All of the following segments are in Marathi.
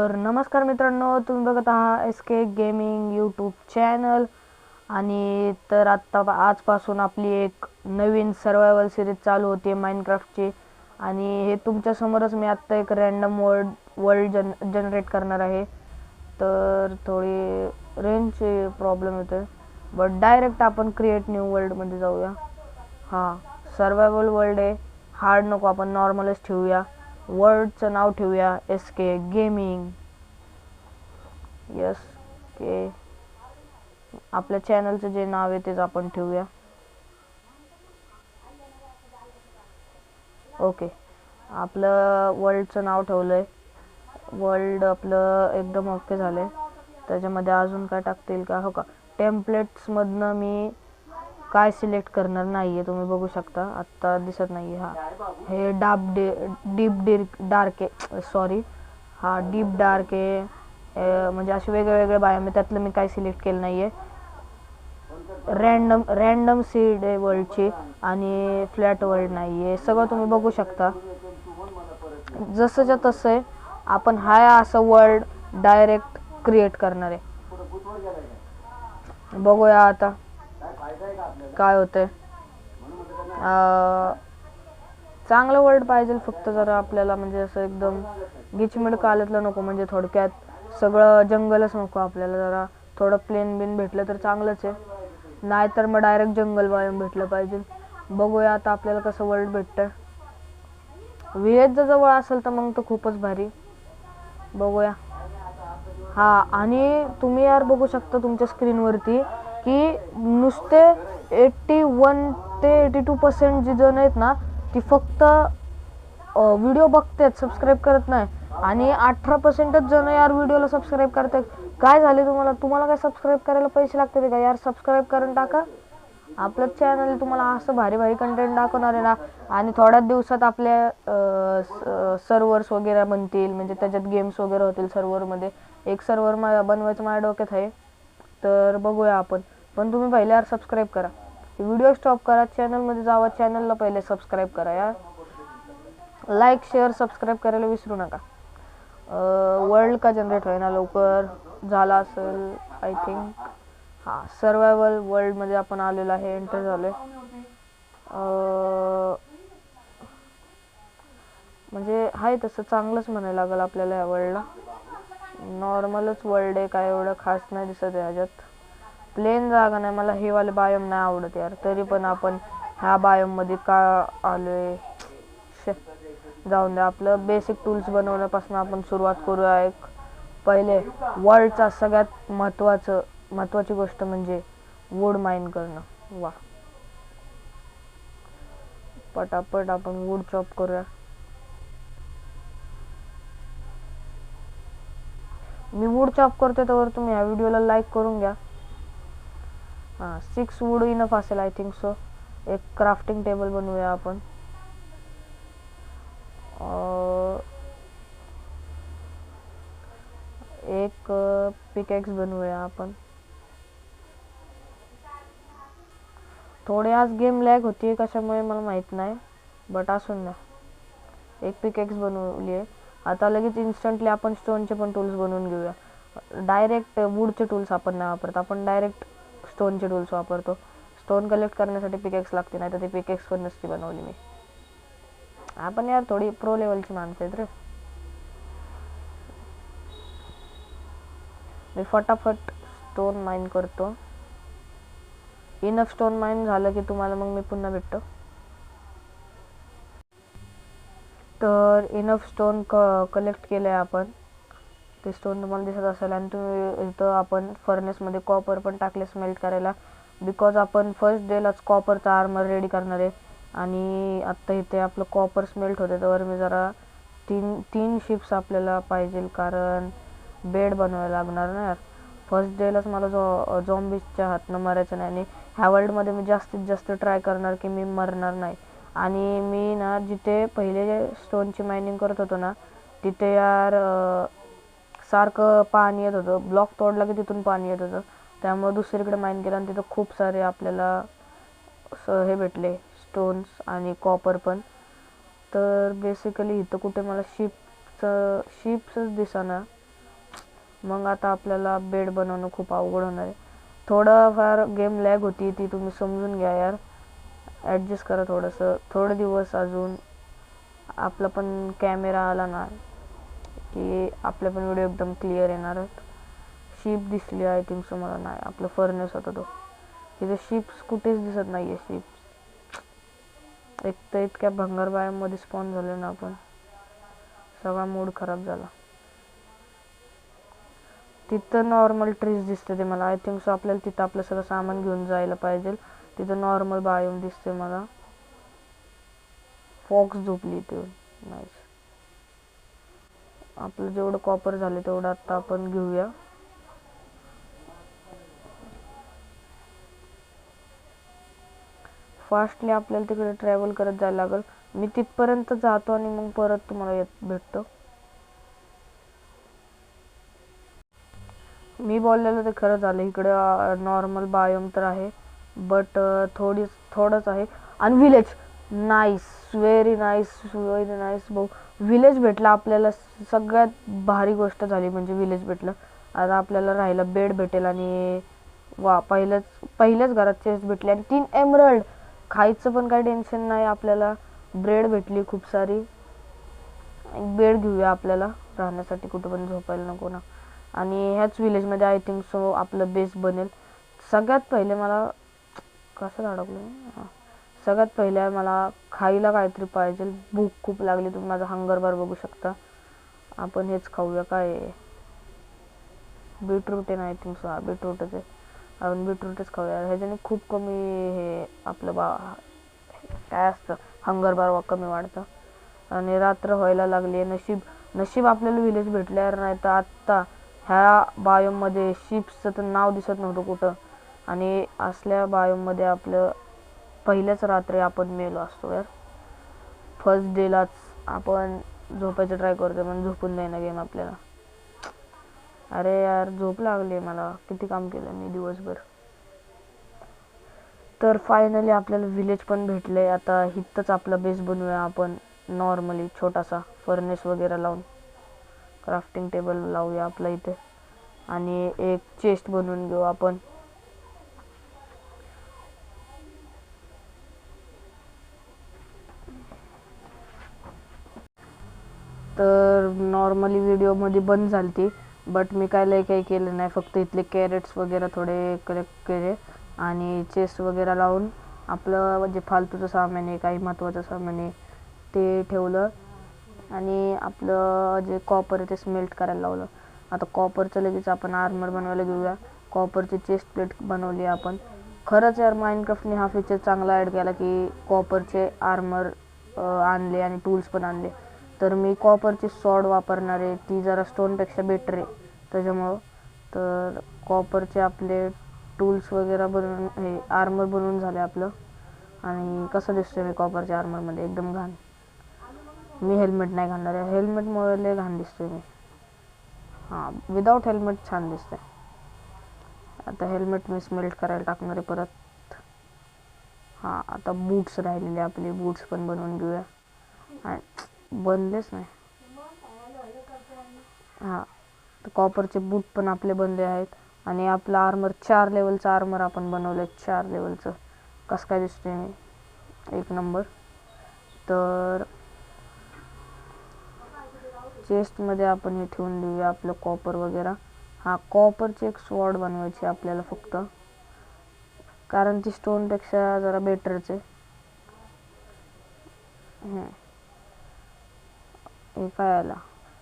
तर नमस्कार मित्रांनो, तुम्ही बघत आहात SK गेमिंग यूट्यूब चॅनल. आणि तर आत्ता आजपासून आपली एक नवीन सर्वायवल सिरीज चालू होती माइनक्राफ्टची. आणि हे तुमच्यासमोरच मी आत्ता एक रँडम वर्ल्ड जनरेट करणार आहे. तर थोडी रेंजची प्रॉब्लेम येते, बट डायरेक्ट आपण क्रिएट न्यू वर्ल्डमध्ये जाऊया. हां, सर्वायवल वर्ल्ड आहे, हार्ड नको, आपण नॉर्मलच ठेवूया. वर्ल्डचं नाव ठेवूया SK गेमिंग. SK आपल्या चॅनलचं जे नाव आहे तेच आपण ठेवूया. ओके, आपलं वर्ल्डचं नाव ठेवलं आहे. वर्ल्ड आपलं एकदम ओके झालं आहे. त्याच्यामध्ये अजून काय टाकता येईल का? हो का, टेम्पलेट्समधनं मी काय सिलेक्ट करणार नाही आहे, तुम्ही बघू शकता. आत्ता दिसत नाही आहे. हां, हे डार्क आहे, सॉरी. हा डीप डार्क आहे, म्हणजे असे वेगळे बायोम आहे, त्यातलं मी काय सिलेक्ट केलं नाही आहे. रँडम सीड आहे वर्ल्डची, आणि फ्लॅट वर्ल्ड नाही आहे. सगळं तुम्ही बघू शकता. जसंच्या तसं आहे, आपण हाय असं वर्ल्ड डायरेक्ट क्रिएट करणार आहे. बघूया आता काय होतंय. चांगलं वर्ल्ड पाहिजे, फक्त जरा आपल्याला म्हणजे असं एकदम गिचमिड कालतलं नको, म्हणजे थोडक्यात सगळं जंगलच नको आपल्याला. जरा थोडं प्लेन बिन भेटलं तर चांगलंच आहे, नाहीतर मग डायरेक्ट जंगल बायोम भेटलं पाहिजे. बघूया आता आपल्याला कसं वर्ल्ड भेटतं. विलेज जवळ असेल तर मग तर खूपच भारी. बघूया. हा, आणि तुम्ही यार बघू शकता तुमच्या स्क्रीनवरती की नुसते 81 ते 82% जी जण आहेत ना, ती फक्त व्हिडिओ बघतात, सबस्क्राईब करत नाही. आणि 18%च जण यार व्हिडिओला सबस्क्राईब करतात. काय झाले तुम्हाला काय सबस्क्राईब करायला पैसे लागतात का यार? सबस्क्राईब करून टाका. आपलं चॅनल तुम्हाला असं भारी भारी कंटेंट दाखवणार आहे ना. आणि थोड्याच दिवसात आपल्या सर्व्हर्स वगैरे बनतील, म्हणजे त्याच्यात गेम्स वगैरे होतील सर्व्हरमध्ये. एक सर्व्हर बनवायचं माझ्या डोक्यात आहे, तर बघूया आपण. पण तुम्ही पहिले यार सबस्क्राईब करा. व्हिडिओ स्टॉप करा, चॅनलमध्ये जावा, चॅनलला पहिले सबस्क्राईब करा यार. लाईक शेअर सबस्क्राईब करायला विसरू नका. वर्ल्ड का जनरेट होईना लवकर? झाला असेल आय थिंक. हां, सर्वायवल वर्ल्डमध्ये आपण आलेलो आहे, एंटर झालो आहे. म्हणजे आहे तसं चांगलंच म्हणायला लागेल आपल्याला या वर्ल्डला. नॉर्मलच वर्ल्ड आहे, काय एवढं खास नाही दिसत आहे ह्याच्यात. प्लेन जागा नाही, मला हे वाले बायोम नाही आवडत यार. तरी पण आपण ह्या बायोममध्ये का आलो आहे? जाऊन द्या. आपलं बेसिक टूल्स बनवण्यापासून आपण सुरुवात करूया. एक पहिले वर्ल्डचा सगळ्यात महत्त्वाची गोष्ट म्हणजे वूड माइन करणं. वा, पटापट आपण वूड चॉप करूया. मी वूड चॉप करते तर तुम्ही ह्या व्हिडिओला लाईक करून घ्या. हां, 6 वूड इनफ असेल आय थिंक सो. एक क्राफ्टिंग टेबल बनवूया आपण. एक पिकॅक्स बनवूया आपण. थोडे आज गेम लॅग होती, कशामुळे मला माहीत नाही, बट असून ना. एक पिकॅक्स बनवली आहे. आता लगेच इन्स्टंटली आपण स्टोनचे पण टूल्स बनवून घेऊया. डायरेक्ट वूडचे टूल्स आपण नाही वापरत, आपण डायरेक्ट स्टोनचे टूल्स वापरतो. स्टोन कलेक्ट करण्यासाठी पिकॅक्स लागते, नाही तर ती पिकॅक्स पण नसती बनवली मी. आपण यार थोडी प्रो लेवलची माणसं आहेत रे. मी फटाफट स्टोन माइन करतो. इनफ स्टोन माइन झालं की तुम्हाला मग मी पुन्हा भेटतो. तर इनफ स्टोन कलेक्ट केलं आहे आपण. ते स्टोन तुम्हाला दिसत असेल. आणि तुम्ही इथं आपण फर्नेसमध्ये कॉपर पण टाकले स्मेल्ट करायला, बिकॉज आपण फर्स्ट डेलाच कॉपरचा आर्मर रेडी करणार आहे. आणि आत्ता इथे आपलं कॉपर स्मेल्ट होते, तर मी जरा तीन शिप्स आपल्याला पाहिजे, कारण बेड बनवायला लागणार ना यार. फर्स्ट डेलाच मला झॉम्बीजच्या हातनं मरायचं नाही. आणि ह्या वर्ल्डमध्ये मी जास्तीत जास्त ट्राय करणार की मी मरणार नाही. आणि मी ना जिथे पहिले स्टोनची मायनिंग करत होतो ना, तिथे यार सारखं पाणी येत होतं. ब्लॉक तोडला की तिथून पाणी येत होतं. त्यामुळे दुसरीकडे माइन केलं, आणि तिथं खूप सारे आपल्याला हे भेटले स्टोन्स आणि कॉपर पण. तर बेसिकली इथं कुठे मला शिप्सच दिसेना. मग आता आपल्याला बेड बनवणं खूप अवघड होणार आहे. थोडंफार गेम लॅग होती ती तुम्ही समजून घ्या यार, ॲडजस्ट करा थोडंसं. थोडे दिवस अजून आपला पण कॅमेरा आला ना की आपले पण व्हिडिओ एकदम क्लिअर येणार आहेत. शिप दिसली आय थिंक सो मला, नाही आपलं फर्नेस होता तो. इथे शिप्स कुठेच दिसत नाही आहे. शिप्स एक तर इतक्या भंगार बायामध्ये स्पॉन झाले ना आपण, सगळा मूड खराब झाला. तिथं नॉर्मल ट्रीज दिसते ते मला, आय थिंक सो आपल्याला तिथं आपलं सगळं सामान घेऊन जायला पाहिजे. तिथं नॉर्मल बायोम दिसते मला. फॉक्स झोपली इथे, नाईस. आपलं जेवढं कॉपर झाले तेवढं आता आपण घेऊया. फास्टली आपल्याला तिकडे ट्रॅव्हल करत जायला लागेल. मी तिथपर्यंत जातो आणि मग परत तुम्हाला भेटतो. मी बोललेलं ते खरं झालं. इकडे नॉर्मल बायोम तर आहे बट थोडंच आहे. आणि village, nice, very nice, very nice भाऊ. विलेज भेटला आपल्याला, सगळ्यात भारी गोष्ट झाली म्हणजे विलेज भेटलं. आता आपल्याला राहायला बेड भेटेल आणि वा, पहिल्याच घरात चेस्ट भेटली आणि 3 एमरल्ड. खायचं पण काही टेन्शन नाही आपल्याला. ब्रेड भेटली खूप सारी. बेड घेऊया आपल्याला राहण्यासाठी, कुठं पण झोपायला नको ना. आणि ह्याच विलेजमध्ये आय थिंक सो आपलं बेस बनेल. सगळ्यात पहिले मला कसं अडकलं, सगळ्यात पहिले मला खायला काहीतरी पाहिजे. भूक खूप लागली. तुम्ही माझा हंगर बार बघू शकता. आपण हेच खाऊया. काय बीटरूट आहे ना, आय थिंक सो. बीटरूटच आहे. आपण बीटरूटच खाऊया. ह्याच्याने खूप कमी हे आपलं काय असतं, हंगर बार कमी वाढतं. आणि रात्र व्हायला लागली. नशीब आपल्याला विलेज भेटल्यावर, नाही तर आत्ता ह्या बायोममध्ये शिप्सचं तर नाव दिसत नव्हतं कुठं. आणि असल्या बायोममध्ये आपलं पहिल्याच रात्री आपण मेलो असतो यार. फर्स्ट डेलाच आपण झोपायचं ट्राय करतो पण झोपून नाही ना गेम आपल्याला. अरे यार, झोप लागली मला. किती काम केलं मी दिवसभर. तर फायनली आपल्याला विलेज पण भेटले. आता इथंच आपला बेस बनवूया आपण नॉर्मली, छोटासा फर्नेस वगैरे लावून. क्राफ्टिंग टेबल लावूया आपल्या इथे आणि एक चेस्ट बनवून घेऊ आपण. तर नॉर्मली व्हिडिओमध्ये बंद झाली ती, बट मी काही केलं नाही. फक्त इथले कॅरेट्स वगैरे थोडे कलेक्ट केले आणि चेस्ट वगैरे लावून आपलं जे फालतूचं सामान आहे, काही महत्त्वाचं सामान आहे ते ठेवलं. आणि आपलं जे कॉपर आहे ते स्मेल्ट करायला लावलं. आता कॉपरचं लगेच आपण आर्मर बनवायला घेऊया. कॉपरची चेस्ट प्लेट बनवली आपण. खरंच यार, माइनक्राफ्टने हा फीचर चांगला ॲड केला की कॉपरचे आर्मर आणले आणि टूल्स पण आणले. तर मी कॉपरची सॉर्ड वापरणार आहे. ती जरा स्टोनपेक्षा बेटर आहे त्याच्यामुळं. तर कॉपरचे आपले टूल्स वगैरे बनवून, हे आर्मर बनवून झाले आपलं. आणि कसं दिसतोय मी कॉपरच्या आर्मरमध्ये? एकदम घाण. मी हेल्मेट नाही घालणार आहे. हेल्मेटमुळे लय घाण दिसतोय मी. हां, विदाऊट हेल्मेट छान दिसतंय. आता हेल्मेट मी स्मेल्ट करायला टाकणार आहे परत. हां, आता बूट्स राहिलेले आपले, बूट्स पण बनवून घेऊया. बनलेच नाही. हां, तर कॉपरचे बूट पण आपले बनले आहेत. आणि आपलं आर्मर 4 लेवलचं आर्मर आपण बनवलं आहे. 4 लेवलचं. कसं काय दिसतोय मी? एक नंबर. तर चेस्टमध्ये आपण हे ठेवून देऊया आपलं कॉपर वगैरे. हा, कॉपरची एक स्वॉर्ड बनवायची आपल्याला फक्त, कारण ती स्टोनपेक्षा जरा बेटरच आहे. हे काय आला?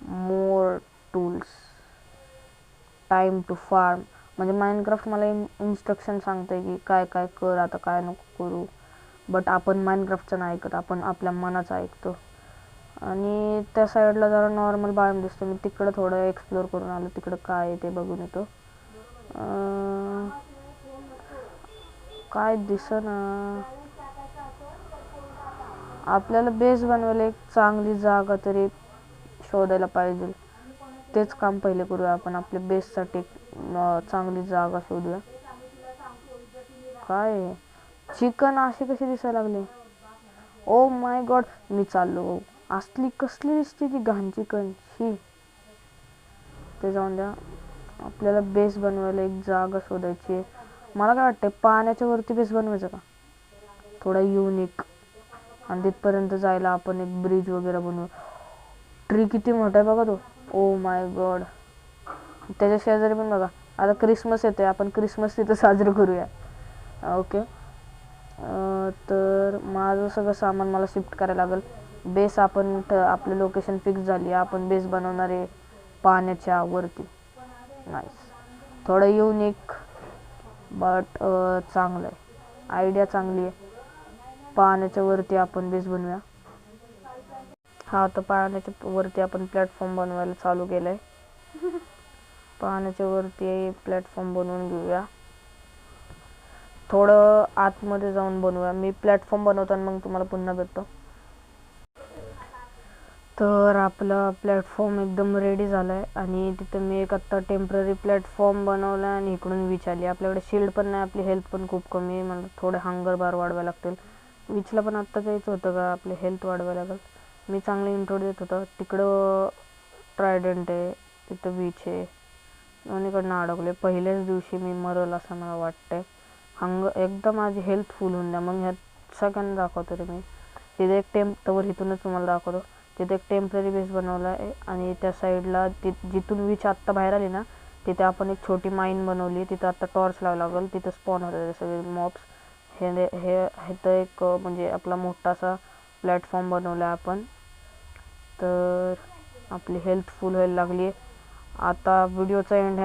More tools, time to farm. म्हणजे माइनक्राफ्ट मला इन्स्ट्रक्शन सांगते की काय काय कर, आता काय नको करू. बट आपण माइनक्राफ्टचं नाही ऐकत, आपण आपल्या मनाचं ऐकतो. आणि त्या साईडला जरा नॉर्मल बायोम दिसतो. मी तिकडं थोडं एक्सप्लोर करून आलो. तिकडं काय आहे ते बघून येतो. काय दिसेना. आपल्याला बेस बनवायला एक चांगली जागा तरी शोधायला पाहिजे. तेच काम पहिले करूया आपण. आपल्या बेससाठी चांगली जागा शोधूया. काय चिकन अशी कशी दिसायला लागली? ओ माय गॉड, मी चाललो. असली कसली दिसते ती घाण चिकन. शी, ते जाऊन द्या. आपल्याला बेस बनवायला एक जागा शोधायची आहे. मला काय वाटतंय पाण्याच्या वरती बेस बनवायचा का, थोडा युनिक. आणि तिथपर्यंत जायला आपण एक ब्रिज वगैरे बनवू. ट्री किती मोठा आहे बघा तो, ओ माय गॉड. त्याच्या शेजारी पण बघा, आता क्रिसमस येते, आपण क्रिसमस तिथं साजरं करूया. ओके. तर माझं सगळं सामान मला शिफ्ट करायला लागेल. बेस आपण आपलं लोकेशन फिक्स झाली, आपण बेस बनवणार आहे पाण्याच्या वरती. नाईस. थोडं युनिक बट चांगलं आहे, आयडिया चांगली आहे. पाण्याच्या वरती आपण बेस बनवूया. हा, तर पाण्याच्या वरती आपण प्लॅटफॉर्म बनवायला चालू केलं आहे. पाण्याच्या वरती प्लॅटफॉर्म बनवून घेऊया. थोडं आतमध्ये जाऊन बनवूया. मी प्लॅटफॉर्म बनवताना मग तुम्हाला पुन्हा भेटतो. तर आपला प्लॅटफॉर्म एकदम रेडी झाला आहे आणि तिथं मी एक आत्ता टेम्पररी प्लॅटफॉर्म बनवला आणि इकडून विच आली. आपल्याकडे शिल्ड पण नाही, आपली हेल्थ पण खूप कमी आहे. मला थोडे हंगर बार वाढवायला लागतील. विचला पण आत्ता जायचं होतं का, आपली हेल्थ वाढवायला लागेल. मी चांगलं इंट्रो देत होतं. तिकडं ट्रायडंट आहे, तिथं बीच आहे, दोन्हीकडनं अडकले. पहिल्याच दिवशी मी मरल असं मला वाटतंय. एकदा माझी हेल्थ फुल होऊन द्या, मग ह्यात सगळ्यांना दाखवतो रे मी. तिथे एक तवर इथूनच तुम्हाला दाखवतो. तिथे एक टेम्पररी बेस बनवला आहे आणि त्या साईडला जिथून विच आत्ता बाहेर आली ना, तिथे आपण एक छोटी माईन बनवली. तिथं आता टॉर्च लावावं लागेल. तिथं स्पॉन होतात सगळे मॉब्स. हे तर एक म्हणजे आपला मोठासा प्लॅटफॉर्म बनवला आहे आपण. तर आपली हेल्थ फुल व्हायला लागली आहे. आता व्हिडिओचा एंड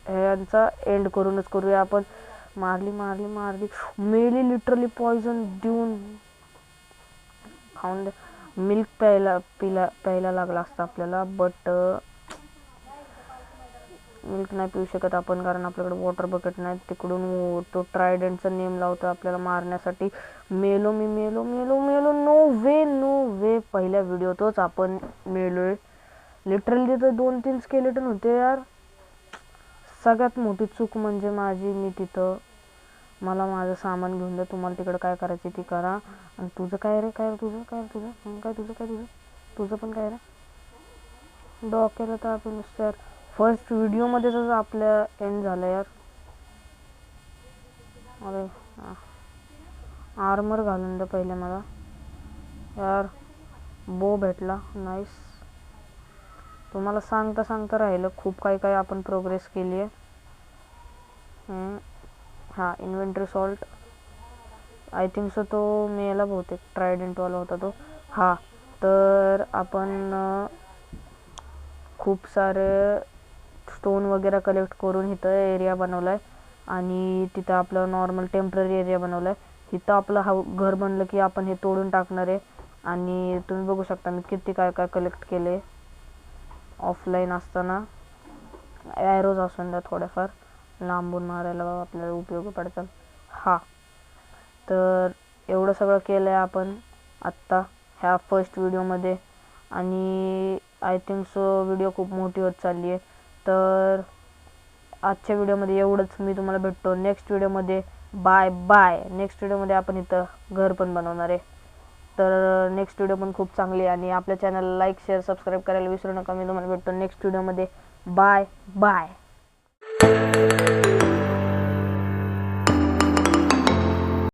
ह्यांचा एंड करूनच करूया आपण. मारली मेली लिटरली, पॉइझन देऊन खाऊन दे. मिल्क प्यायला लागला असता आपल्याला, बट मिल्क नाही पिऊ शकत आपण कारण आपल्याकडे वॉटर बकेट नाही. तिकडून तो ट्रायडंटचा नेम लावतो आपल्याला मारण्यासाठी. मेलो. नो वे. पहिल्या व्हिडिओतच आपण मेलोय लिटरली. तिथं 2-3 स्केलेटन होते यार. सगळ्यात मोठी चूक म्हणजे माझी, मी तिथं मला माझं सामान घेऊन द्या, तुम्हाला तिकडं काय करायचं ती करा. आणि तुझं काय रे, तुझं पण काय रे, डोक्याला तर आपण नुसतं फर्स्ट व्हिडिओमध्येच आपल्या एंड झालं यार. अरे आर्मर घालून द्या पहिले मला यार. बो भेटला, नाईस. तुम्हाला सांगता राहिलं, खूप काही आपण प्रोग्रेस केली आहे. हा, inventory salt I think so तो मेला बहुतेक, ट्रायडंटवाला होता तो. हा, तर आपण खूप सारे स्टोन वगैरे कलेक्ट करून इथं एरिया बनवला आहे आणि तिथं आपलं नॉर्मल टेम्पररी एरिया बनवला आहे. इथं आपलं घर बनलं की आपण हे तोडून टाकणार आहे. आणि तुम्ही बघू शकता मी किती काय कलेक्ट केले ऑफलाईन असताना. ॲरोज असून द्या थोड्याफार, लांबून मारायला आपल्याला उपयोगी पडतात. हा, तर एवढं सगळं केलं आहे आपण आत्ता ह्या फर्स्ट व्हिडिओमध्ये. आणि आय थिंक सो व्हिडिओ खूप मोठी होत चालली आहे. तर आजच्या व्हिडिओमध्ये एवढंच. मी तुम्हाला भेटतो नेक्स्ट व्हिडिओमध्ये. बाय. नेक्स्ट व्हिडिओमध्ये आपण इथं घर पण बनवणार आहे. तर नेक्स्ट व्हिडिओ पण खूप चांगली आहे आणि आपल्या चॅनलला लाईक, शेअर, सबस्क्राईब करायला विसरू नका. मी तुम्हाला भेटतो नेक्स्ट व्हिडिओमध्ये. बाय.